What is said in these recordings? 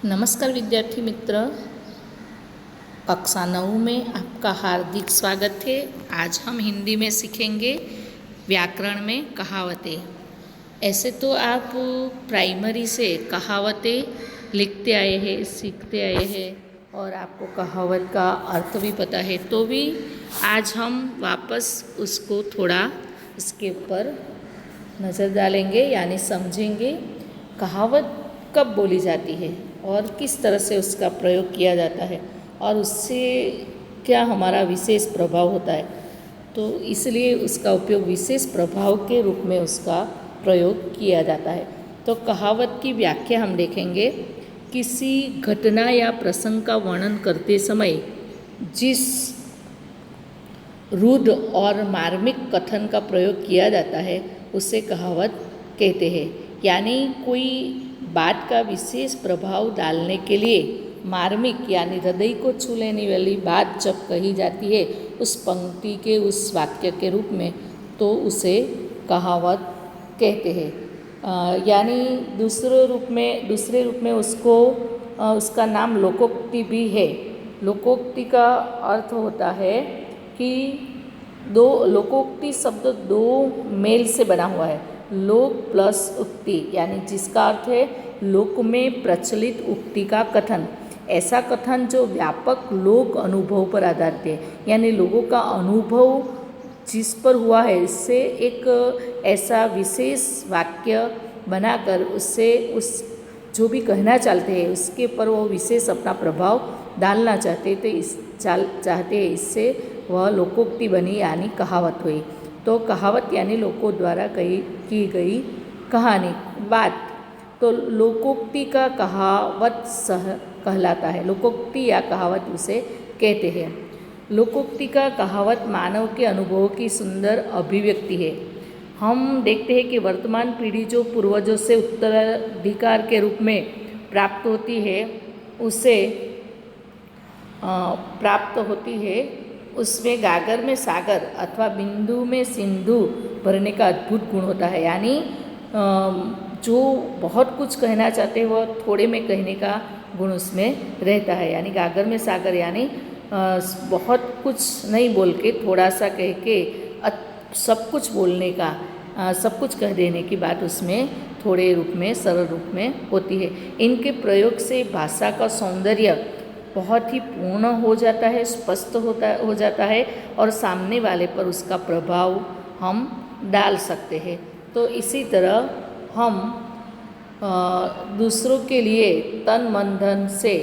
नमस्कार विद्यार्थी मित्र, कक्षा 9 में आपका हार्दिक स्वागत है। आज हम हिंदी में सीखेंगे व्याकरण में कहावतें। ऐसे तो आप प्राइमरी से कहावतें लिखते आए हैं, सीखते आए हैं और आपको कहावत का अर्थ भी पता है, तो भी आज हम वापस उसको थोड़ा इसके ऊपर नज़र डालेंगे, यानी समझेंगे कहावत कब बोली जाती है और किस तरह से उसका प्रयोग किया जाता है और उससे क्या हमारा विशेष प्रभाव होता है। तो इसलिए उसका उपयोग विशेष प्रभाव के रूप में उसका प्रयोग किया जाता है। तो कहावत की व्याख्या हम देखेंगे। किसी घटना या प्रसंग का वर्णन करते समय जिस रुद्ध और मार्मिक कथन का प्रयोग किया जाता है उसे कहावत कहते हैं। यानी कोई बात का विशेष प्रभाव डालने के लिए मार्मिक यानी हृदय को छू लेने वाली बात जब कही जाती है उस पंक्ति के, उस वाक्य के रूप में, तो उसे कहावत कहते हैं। यानी दूसरे रूप में उसको उसका नाम लोकोक्ति भी है। लोकोक्ति का अर्थ होता है कि लोकोक्ति शब्द दो मेल से बना हुआ है, लोक प्लस उक्ति, यानी जिसका अर्थ है लोक में प्रचलित उक्ति का कथन। ऐसा कथन जो व्यापक लोक अनुभव पर आधारित है, यानी लोगों का अनुभव जिस पर हुआ है, इससे एक ऐसा विशेष वाक्य बनाकर उससे उस जो भी कहना चाहते हैं उसके पर वो विशेष अपना प्रभाव डालना चाहते हैं, इससे वह लोकोक्ति बनी, यानी कहावत हुई। तो कहावत यानी लोगों द्वारा की गई कहानी, बात। तो लोकोक्ति का कहावत कहलाता है। लोकोक्ति या कहावत उसे कहते हैं। लोकोक्ति का कहावत मानव के अनुभवों की सुंदर अभिव्यक्ति है। हम देखते हैं कि वर्तमान पीढ़ी जो पूर्वजों से उत्तराधिकार के रूप में प्राप्त होती है, उसमें गागर में सागर अथवा बिंदु में सिंधु भरने का अद्भुत गुण होता है। यानी जो बहुत कुछ कहना चाहते हैं वह थोड़े में कहने का गुण उसमें रहता है। यानी गागर में सागर, यानी बहुत कुछ नहीं बोल के थोड़ा सा कह के सब कुछ बोलने का, सब कुछ कह देने की बात उसमें थोड़े रूप में, सरल रूप में होती है। इनके प्रयोग से भाषा का सौंदर्य बहुत ही पूर्ण हो जाता है, स्पष्ट हो जाता है और सामने वाले पर उसका प्रभाव हम डाल सकते हैं। तो इसी तरह हम दूसरों के लिए तन मन धन से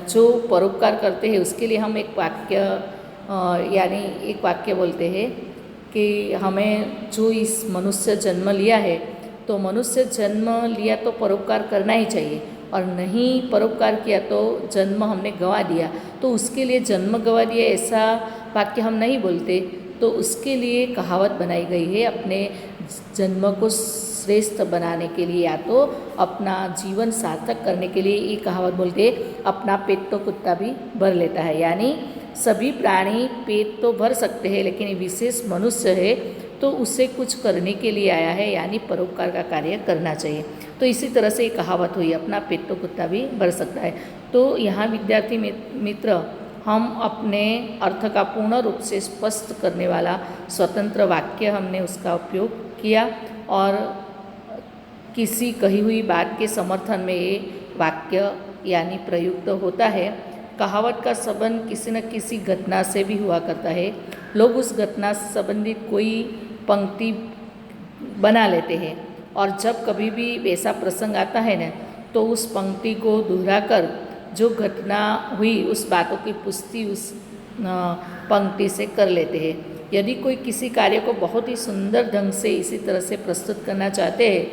जो परोपकार करते हैं उसके लिए हम एक वाक्य बोलते हैं कि हमें जो इस मनुष्य जन्म लिया है, तो मनुष्य जन्म लिया तो परोपकार करना ही चाहिए, और नहीं परोपकार किया तो जन्म हमने गंवा दिया। तो उसके लिए जन्म गंवा दिया ऐसा वाक्य हम नहीं बोलते, तो उसके लिए कहावत बनाई गई है। अपने जन्म को श्रेष्ठ बनाने के लिए या तो अपना जीवन सार्थक करने के लिए ये कहावत बोलते हैं, अपना पेट तो कुत्ता भी भर लेता है। यानी सभी प्राणी पेट तो भर सकते हैं, लेकिन विशेष मनुष्य है तो उसे कुछ करने के लिए आया है, यानी परोपकार का कार्य करना चाहिए। तो इसी तरह से ये कहावत हुई, अपना पेट तो कुत्ता भी भर सकता है। तो यहाँ विद्यार्थी मित्र, हम अपने अर्थ का पूर्ण रूप से स्पष्ट करने वाला स्वतंत्र वाक्य हमने उसका उपयोग किया, और किसी कही हुई बात के समर्थन में ये वाक्य यानी प्रयुक्त होता है। कहावत का संबंध किसी न किसी घटना से भी हुआ करता है। लोग उस घटना से संबंधित कोई पंक्ति बना लेते हैं, और जब कभी भी वैसा प्रसंग आता है ना, तो उस पंक्ति को दोहराकर जो घटना हुई उस बातों की पुष्टि उस पंक्ति से कर लेते हैं। यदि कोई किसी कार्य को बहुत ही सुंदर ढंग से इसी तरह से प्रस्तुत करना चाहते हैं,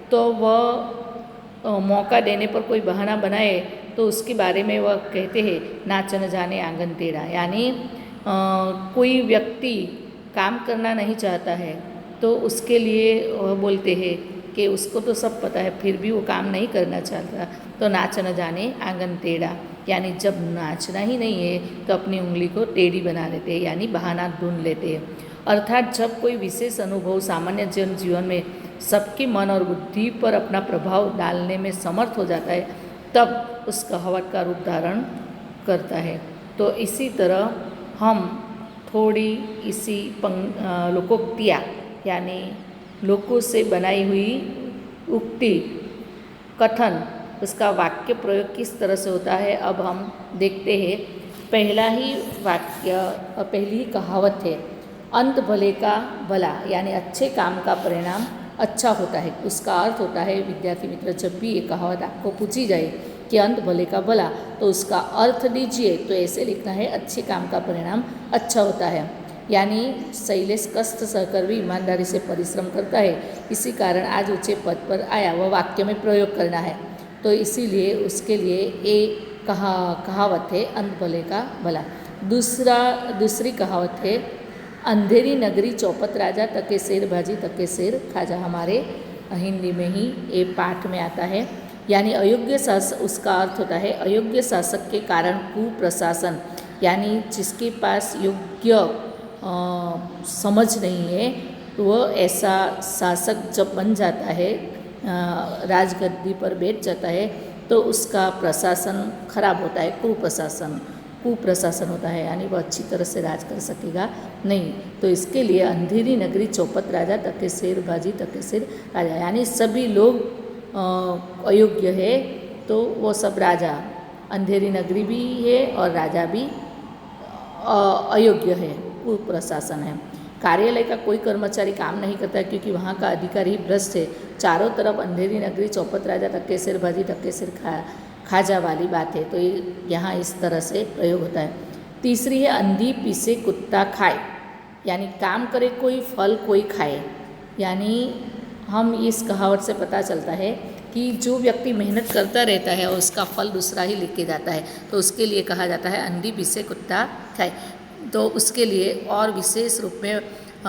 तो वह मौका देने पर कोई बहाना बनाए तो उसके बारे में वह कहते हैं, नाच न जाने आंगन टेढ़ा। यानी कोई व्यक्ति काम करना नहीं चाहता है तो उसके लिए वह बोलते हैं कि उसको तो सब पता है फिर भी वो काम नहीं करना चाहता, तो नाच न जाने आंगन टेढ़ा। यानी जब नाचना ही नहीं है तो अपनी उंगली को टेढ़ी बना लेते हैं, यानी बहाना ढूंढ लेते हैं। अर्थात जब कोई विशेष अनुभव सामान्य जीवन में सबके मन और बुद्धि पर अपना प्रभाव डालने में समर्थ हो जाता है, तब उस कहावत का रूप धारण करता है। तो इसी तरह हम थोड़ी इसी लोकोक्तियाँ यानी लोकों से बनाई हुई उक्ति कथन उसका वाक्य प्रयोग किस तरह से होता है अब हम देखते हैं। पहला ही वाक्य पहली ही कहावत है, अंत भले का भला यानी अच्छे काम का परिणाम अच्छा होता है। उसका अर्थ होता है विद्यार्थी मित्र, जब भी ये कहावत आपको पूछी जाए कि अंत भले का भला, तो उसका अर्थ दीजिए तो ऐसे लिखना है, अच्छे काम का परिणाम अच्छा होता है। यानी शैलेश कष्ट सहकर भी ईमानदारी से परिश्रम करता है, इसी कारण आज ऊंचे पद पर आया, वह वाक्य में प्रयोग करना है। तो इसीलिए उसके लिए एक कहावत है अंत भले का भला। दूसरी कहावत है, अंधेरी नगरी चौपत राजा, तके शेर भाजी तके शेर खाजा। हमारे हिंदी में ही ये पाठ में आता है। यानी अयोग्य शासक, उसका अर्थ होता है अयोग्य शासक के कारण कुप्रशासन, यानी जिसके पास योग्य समझ नहीं है तो वह ऐसा शासक जब बन जाता है, राजगद्दी पर बैठ जाता है, तो उसका प्रशासन खराब होता है, कुप्रशासन होता है, यानी वह अच्छी तरह से राज कर सकेगा नहीं। तो इसके लिए अंधेरी नगरी चौपत राजा, तके शेर भाजी तके शेर राजा, यानी सभी लोग अयोग्य है तो वो सब राजा, अंधेरी नगरी भी है और राजा भी अयोग्य है, कुप्रशासन है। कार्यालय का कोई कर्मचारी काम नहीं करता क्योंकि वहाँ का अधिकारी भ्रष्ट है। चारों तरफ अंधेरी नगरी चौपत राजा, तके शेर भाजी तके शेर खाजा वाली बात है। तो ये यहाँ इस तरह से प्रयोग होता है। तीसरी है, अंधी पीसे कुत्ता खाए, यानी काम करे कोई फल कोई खाए। यानी हम इस कहावत से पता चलता है कि जो व्यक्ति मेहनत करता रहता है और उसका फल दूसरा ही लेके जाता है, तो उसके लिए कहा जाता है अंधी पीसे कुत्ता खाए। तो उसके लिए और विशेष रूप में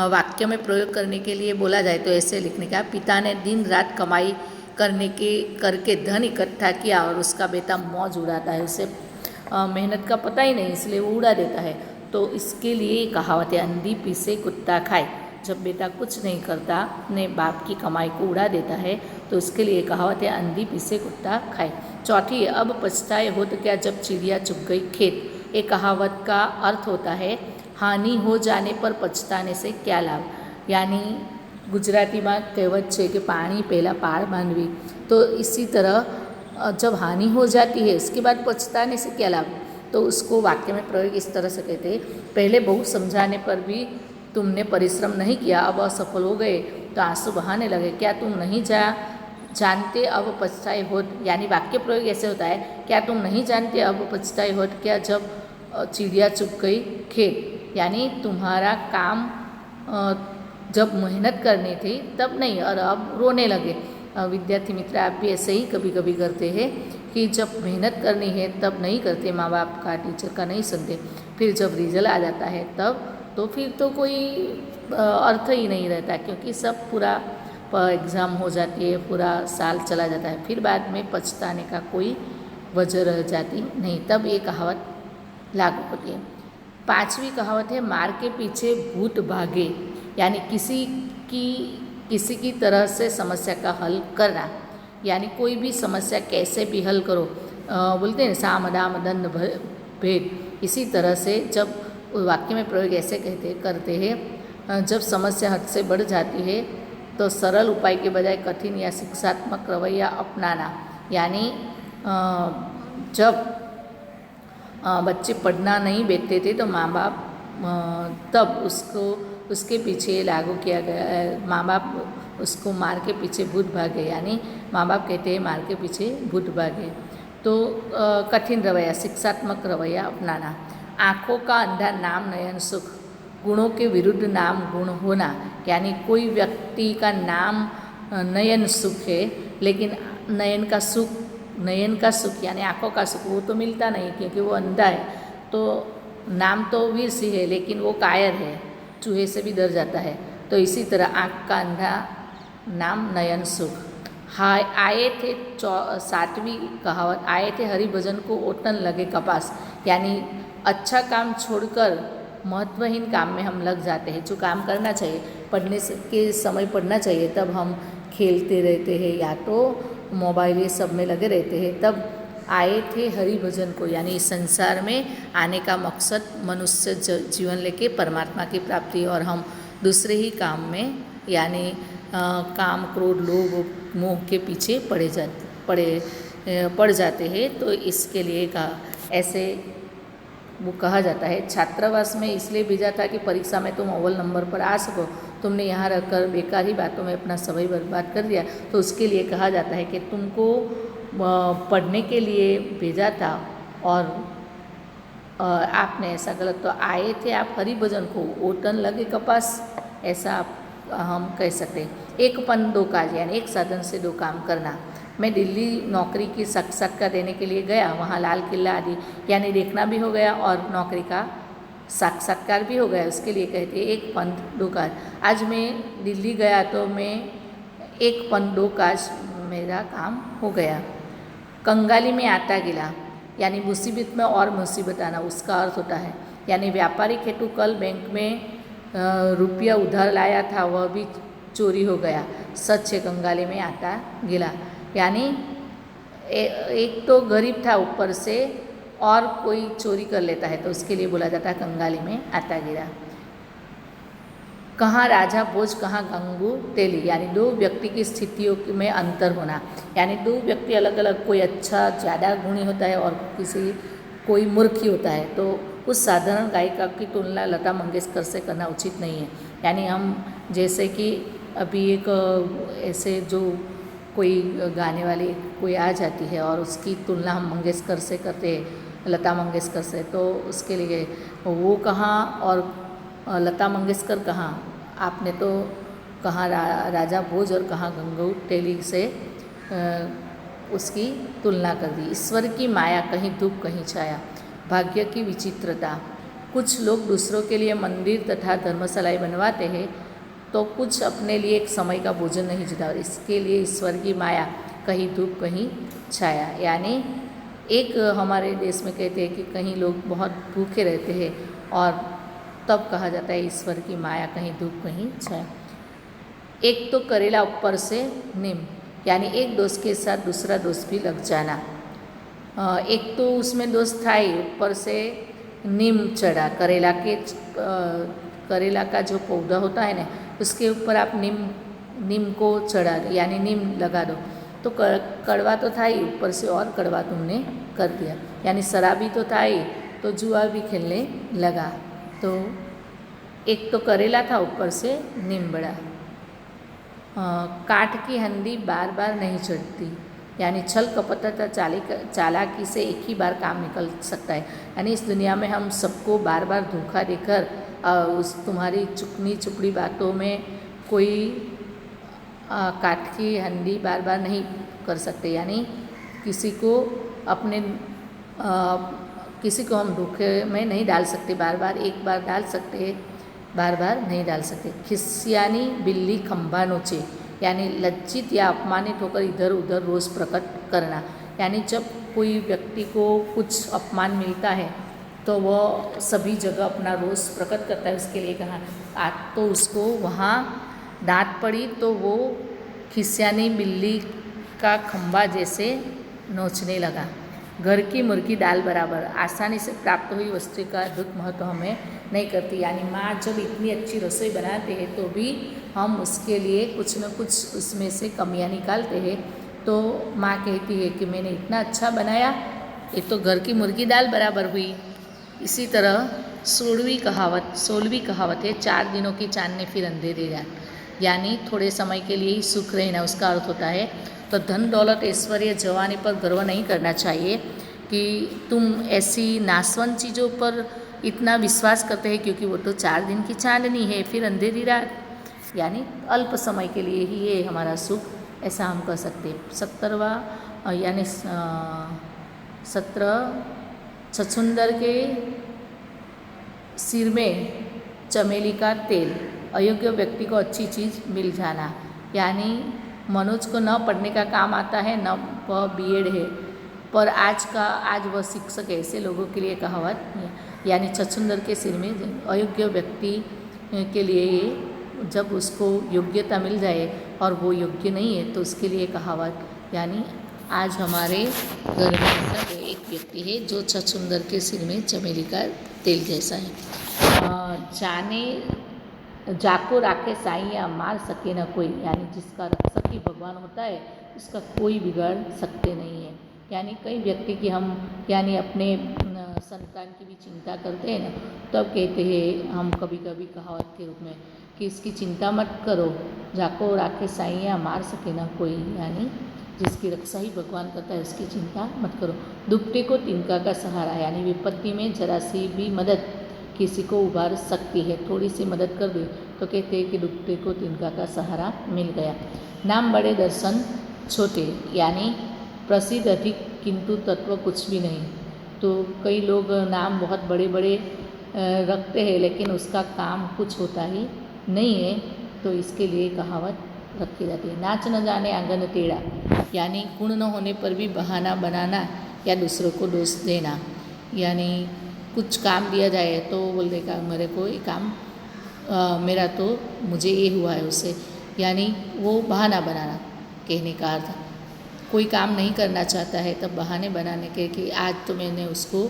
वाक्य में प्रयोग करने के लिए बोला जाए तो ऐसे लिखने का, पिता ने दिन रात कमाई करके धन इकट्ठा किया और उसका बेटा मौज उड़ाता है, उसे मेहनत का पता ही नहीं इसलिए वो उड़ा देता है। तो इसके लिए कहावत है अंधी पीसे कुत्ता खाए। जब बेटा कुछ नहीं करता, अपने बाप की कमाई को उड़ा देता है, तो उसके लिए कहावत है अंधी पीसे कुत्ता खाए। चौथी है, अब पछताए हो तो क्या जब चिड़िया चुग गई खेत। ये कहावत का अर्थ होता है हानि हो जाने पर पछताने से क्या लाभ। यानी गुजराती में कहेवत है कि पानी पहला पार बांधवी। तो इसी तरह जब हानि हो जाती है उसके बाद पछताने से क्या लाभ, तो उसको वाक्य में प्रयोग इस तरह से कहते हैं, पहले बहुत समझाने पर भी तुमने परिश्रम नहीं किया, अब असफल हो गए तो आंसू बहाने लगे। क्या तुम नहीं जानते अब पछताए होत। यानी वाक्य प्रयोग ऐसे होता है, क्या तुम नहीं जानते अब पछताए होत, क्या जब चिड़िया चुग गई खेत। यानी तुम्हारा काम जब मेहनत करनी थी तब नहीं और अब रोने लगे। विद्यार्थी मित्र, आप भी ऐसे ही कभी कभी करते हैं कि जब मेहनत करनी है तब नहीं करते, माँ बाप का टीचर का नहीं सुनते, फिर जब रिजल्ट आ जाता है तब तो फिर तो कोई अर्थ ही नहीं रहता, क्योंकि सब पूरा एग्ज़ाम हो जाती है, पूरा साल चला जाता है, फिर बाद में पछताने का कोई वजह रह जाती नहीं, तब ये कहावत लागू होती है। पांचवी कहावत है, मार के पीछे भूत भागे। यानी किसी की तरह से समस्या का हल करना, यानी कोई भी समस्या कैसे भी हल करो, बोलते हैं साम दाम दंड भेद। इसी तरह से जब वाक्य में प्रयोग ऐसे करते हैं, जब समस्या हद से बढ़ जाती है तो सरल उपाय के बजाय कठिन या शिक्षात्मक रवैया अपनाना। यानी जब बच्चे पढ़ना नहीं बैठते थे तो माँ बाप तब उसके पीछे लागू किया गया, माँ बाप उसको मार के पीछे भूत भागे, यानी माँ बाप कहते हैं मार के पीछे भूत भागे। तो कठिन रवैया, शिक्षात्मक रवैया अपनाना। आँखों का अंधा नाम नयन सुख, गुणों के विरुद्ध नाम गुण होना। यानी कोई व्यक्ति का नाम नयन सुख है, लेकिन नयन का सुख यानी आँखों का सुख वो तो मिलता नहीं क्योंकि वो अंधा है। तो नाम तो वीर सिंह है लेकिन वो कायर है, चूहे से भी डर जाता है। तो इसी तरह आँख का अंधा नाम नयन सुख। हाय आए थे 7वीं कहावत, आए थे हरि भजन को ओटन लगे कपास। यानी अच्छा काम छोड़कर महत्वहीन काम में हम लग जाते हैं। जो काम करना चाहिए, पढ़ने के समय पढ़ना चाहिए, तब हम खेलते रहते हैं या तो मोबाइल ये सब में लगे रहते हैं, तब आए थे हरि भजन को, यानी इस संसार में आने का मकसद मनुष्य जीवन लेके परमात्मा की प्राप्ति, और हम दूसरे ही काम में यानी काम क्रोध लोभ मोह के पीछे पड़ जाते हैं। तो इसके लिए ऐसे वो कहा जाता है। छात्रावास में इसलिए भेजा था कि परीक्षा में तुम अव्वल नंबर पर आ सको, तुमने यहाँ रहकर बेकार ही बातों में अपना समय बर्बाद कर दिया, तो उसके लिए कहा जाता है कि तुमको पढ़ने के लिए भेजा था और आपने ऐसा गलत, तो आए थे आप हरि भजन को, ओटन लगे कपास, ऐसा हम कह सकते हैं। एक पन दो काज, यानी एक साधन से दो काम करना। मैं दिल्ली नौकरी की साक्षात्कार देने के लिए गया, वहाँ लाल किला आदि यानी देखना भी हो गया और नौकरी का साक्षात्कार भी हो गया, उसके लिए कहते हैं एक पंथ दो काज। आज मैं दिल्ली गया तो मैं एक पंथ दो काज मेरा काम हो गया। कंगाली में आटा गिला, यानी मुसीबत में और मुसीबत आना, उसका अर्थ होता है। यानी व्यापारिक हेतु कल बैंक में रुपया उधार लाया था, वह भी चोरी हो गया। सच है, कंगाली में आटा गिला, यानी एक तो गरीब था ऊपर से और कोई चोरी कर लेता है, तो उसके लिए बोला जाता है कंगाली में आटा गिरा। कहाँ राजा भोज कहाँ गंगू तेली, यानी दो व्यक्ति की स्थितियों में अंतर होना, यानी दो व्यक्ति अलग अलग, कोई अच्छा ज़्यादा गुणी होता है और कोई मूर्ख ही होता है, तो उस साधारण गायिका की तुलना लता मंगेशकर से करना उचित नहीं है। यानी हम जैसे कि अभी एक ऐसे जो कोई गाने वाली कोई आ जाती है और उसकी तुलना हम मंगेशकर से करते हैं, लता मंगेशकर से, तो उसके लिए वो कहाँ और लता मंगेशकर कहाँ, आपने तो कहाँ राजा भोज और कहाँ गंगू तेली से उसकी तुलना कर दी। ईश्वर की माया, कहीं धूप कहीं छाया, भाग्य की विचित्रता। कुछ लोग दूसरों के लिए मंदिर तथा धर्मशालाएं बनवाते हैं, तो कुछ अपने लिए एक समय का भोजन नहीं जुटा, इसके लिए ईश्वर की माया, कहीं धूप कहीं छाया। यानी एक हमारे देश में कहते हैं कि कहीं लोग बहुत भूखे रहते हैं और तब कहा जाता है ईश्वर की माया, कहीं धूप कहीं छाया। एक तो करेला ऊपर से नीम, यानी एक दोस्त के साथ दूसरा दोस्त भी लग जाना। एक तो उसमें दोस्त था ही, ऊपर से नीम चढ़ा, करेला का जो पौधा होता है ना, उसके ऊपर आप नीम को चढ़ा दो, यानी नीम लगा दो, तो कड़वा तो था ही, ऊपर से और कड़वा तुमने कर दिया। यानी शराबी तो था ही, तो जुआ भी खेलने लगा। तो एक तो करेला था, ऊपर से नीम बड़ा। काठ की हंडी बार बार नहीं चढ़ती, यानी छल कपट तथा चालाकी से एक ही बार काम निकल सकता है। यानी इस दुनिया में हम सबको बार बार धोखा देकर उस तुम्हारी चुकनी चुपड़ी बातों में कोई काठ की हंडी बार बार नहीं कर सकते, यानी किसी को हम धोखे में नहीं डाल सकते, बार बार एक बार डाल सकते हैं, बार बार नहीं डाल सकते। खिसियानी बिल्ली खंभा नोचे, यानी लज्जित या अपमानित होकर इधर उधर रोष प्रकट करना। यानी जब कोई व्यक्ति को कुछ अपमान मिलता है तो वह सभी जगह अपना रोष प्रकट करता है, उसके लिए कहा आज तो उसको वहाँ डांट पड़ी तो वो खिसियानी बिल्ली का खंभा जैसे नोचने लगा। घर की मुर्गी दाल बराबर, आसानी से प्राप्त हुई वस्तु का अद्भुत महत्व हमें नहीं करती। यानी माँ जब इतनी अच्छी रसोई बनाते हैं तो भी हम उसके लिए कुछ न कुछ उसमें से कमियाँ निकालते हैं, तो माँ कहती है कि मैंने इतना अच्छा बनाया, ये तो घर की मुर्गी दाल बराबर हुई। इसी तरह 16वीं कहावत है, 4 दिनों की चांदनी फिर अंधेरी रात, यानी थोड़े समय के लिए ही सुख रहना, उसका अर्थ होता है। तो धन दौलत ऐश्वर्य जवानी पर गर्व नहीं करना चाहिए कि तुम ऐसी नासवन चीज़ों पर इतना विश्वास करते हैं, क्योंकि वो तो 4 दिन की चांदनी है फिर अंधेरी रात, यानी अल्प समय के लिए ही ये हमारा सुख, ऐसा हम कह सकते हैं। 17वां यानी 17 छछूंदर के सिर में चमेली का तेल, अयोग्य व्यक्ति को अच्छी चीज़ मिल जाना, यानी मनोज को न पढ़ने का काम आता है, न वह बीएड है, पर आज वह शिक्षक है, ऐसे लोगों के लिए कहावत, यानी छछूंदर के सिर में अयोग्य व्यक्ति के लिए ये जब उसको योग्यता मिल जाए और वो योग्य नहीं है तो उसके लिए कहावत, यानी आज हमारे घर में ऐसा एक व्यक्ति है जो छछूंदर के सिर में चमेली का तेल जैसा है। जाने जाको राखे साइया मार सके न कोई, यानी जिसका रक्षक ही भगवान होता है उसका कोई बिगाड़ सकते नहीं है। यानी कई व्यक्ति की हम यानी अपने संतान की भी चिंता करते हैं ना, तब कहते हैं हम कभी कभी कहावत के रूप में कि इसकी चिंता मत करो, जाको राखे साइया मार सके ना कोई, यानी जिसकी रक्षा ही भगवान करता है उसकी चिंता मत करो। दुपटे को तिनका का सहारा, यानी विपत्ति में जरा सी भी मदद किसी को उबार सकती है। थोड़ी सी मदद कर दे तो कहते हैं कि दुपटे को तिनका का सहारा मिल गया। नाम बड़े दर्शन छोटे, यानी प्रसिद्ध अधिक किंतु तत्व कुछ भी नहीं। तो कई लोग नाम बहुत बड़े बड़े रखते हैं लेकिन उसका काम कुछ होता ही नहीं है, तो इसके लिए कहावत रखी जाती है। नाच न जाने आंगन टेढ़ा, यानी गुण न होने पर भी बहाना बनाना या दूसरों को दोष देना। यानी कुछ काम दिया जाए तो बोल देगा मेरे को ये काम मेरा तो मुझे ये हुआ है उससे, यानी वो बहाना बनाना कहने का अर्थ। कोई काम नहीं करना चाहता है तब बहाने बनाने के कि आज तो मैंने उसको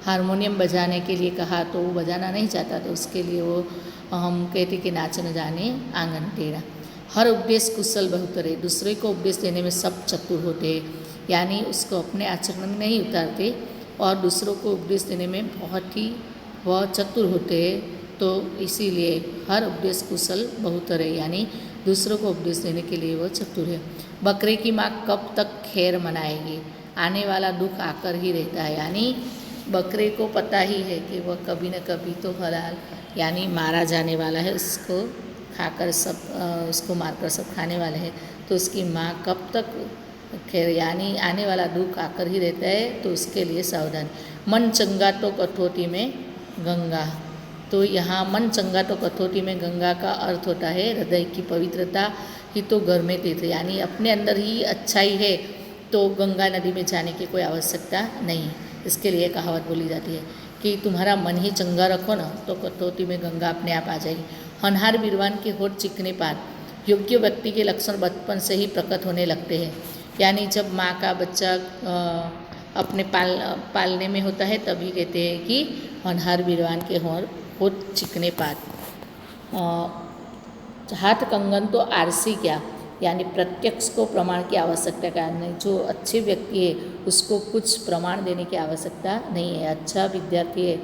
हारमोनियम बजाने के लिए कहा तो वो बजाना नहीं चाहता, तो उसके लिए वो हम कहते कि नाच न जाने आंगन टेढ़ा। हर उपदेश कुशल बहुतरे, दूसरे को उपदेश देने में सब चतुर होते हैं, यानी उसको अपने आचरण में नहीं उतारते और दूसरों को उपदेश देने में बहुत ही वह चतुर होते हैं। तो इसीलिए हर उपदेश कुशल बहुतरे, यानी दूसरों को उपदेश देने के लिए वह चतुर है। बकरे की माँ कब तक खैर मनाएगी, आने वाला दुख आकर ही रहता है। यानी बकरे को पता ही है कि वह कभी न कभी तो हलाल यानी मारा जाने वाला है, उसको खाकर सब उसको मारकर सब खाने वाले हैं, तो उसकी माँ कब तक खैर यानी आने वाला दुख आकर ही रहता है, तो उसके लिए सावधान। मन चंगा तो कठौती में गंगा, तो यहाँ मन चंगा तो कठौती में गंगा का अर्थ होता है हृदय की पवित्रता ही तो घर में तीर्थ, यानी अपने अंदर ही अच्छाई है तो गंगा नदी में जाने की कोई आवश्यकता नहीं। इसके लिए कहावत बोली जाती है कि तुम्हारा मन ही चंगा रखो ना तो कठौती में गंगा अपने आप आ जाएगी। होनहार बीरवान के होठ चिकने पात, योग्य व्यक्ति के लक्षण बचपन से ही प्रकट होने लगते हैं। यानी जब माँ का बच्चा अपने पालने में होता है तभी कहते हैं कि होनहार बीरवान के होठ चिकने पात। हाथ कंगन तो आरसी क्या, यानी प्रत्यक्ष को प्रमाण की आवश्यकता का नहीं। जो अच्छे व्यक्ति है उसको कुछ प्रमाण देने की आवश्यकता नहीं है। अच्छा विद्यार्थी है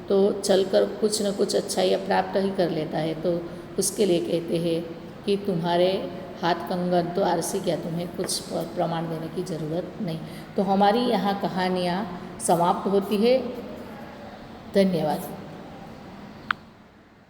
तो चलकर कुछ न कुछ अच्छाई प्राप्त ही कर लेता है, तो उसके लिए कहते हैं कि तुम्हारे हाथ कंगन तो आरसी क्या, तुम्हें कुछ प्रमाण देने की ज़रूरत नहीं। तो हमारी यहाँ कहानियाँ समाप्त होती है। धन्यवाद।